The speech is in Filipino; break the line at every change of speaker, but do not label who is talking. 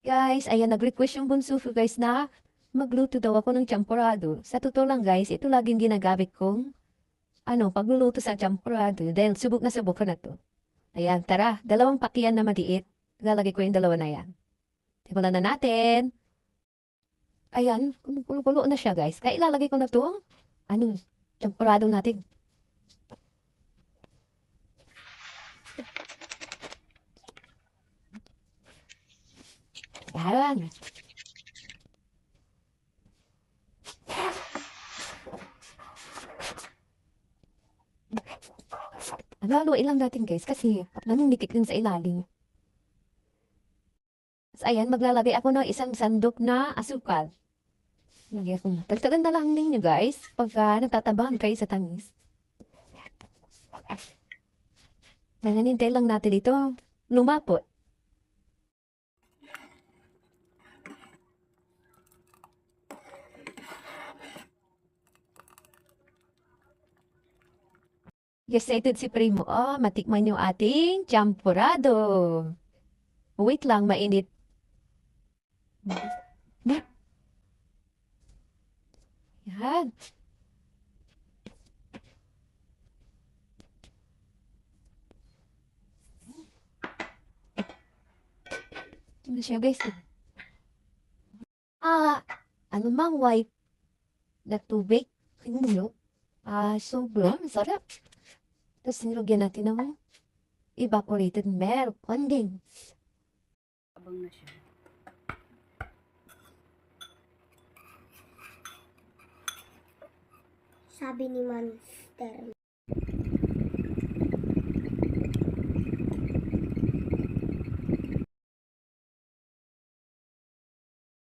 Guys, ayan, nag-request yung bunso ko guys na magluto daw ako ng champurado. Sa totoo lang guys, ito laging ginagamit kong pagluluto sa champurado dahil subok ko na to. Ayan, tara, dalawang pakyan na maliit. Lalagay ko yung dalawa na yan. Simulan na natin. Ayan, kumukulo na siya guys. Kaya ilalagay ko na to, champurado natin. Ayan. Haluin lang natin guys kasi nangingitik din sa ilalim. So, ayan, maglalagay ako ng isang sandok na asukal. Lagyan ko. Tagtagan na lang ninyo guys pagka nagtatabahan kayo sa tamis. Nananintay lang natin ito lumapot. Excited si Primo. Oh, matikman yung ating champurado. Wait lang, mainit. Yan. Ito na siya guys. Ano mang white na tubig. Kumulo. Sobrang sarap. Tapos nilagyan natin ng evaporated milk. Konting.
Abang na siya.
Sabi ni Monster.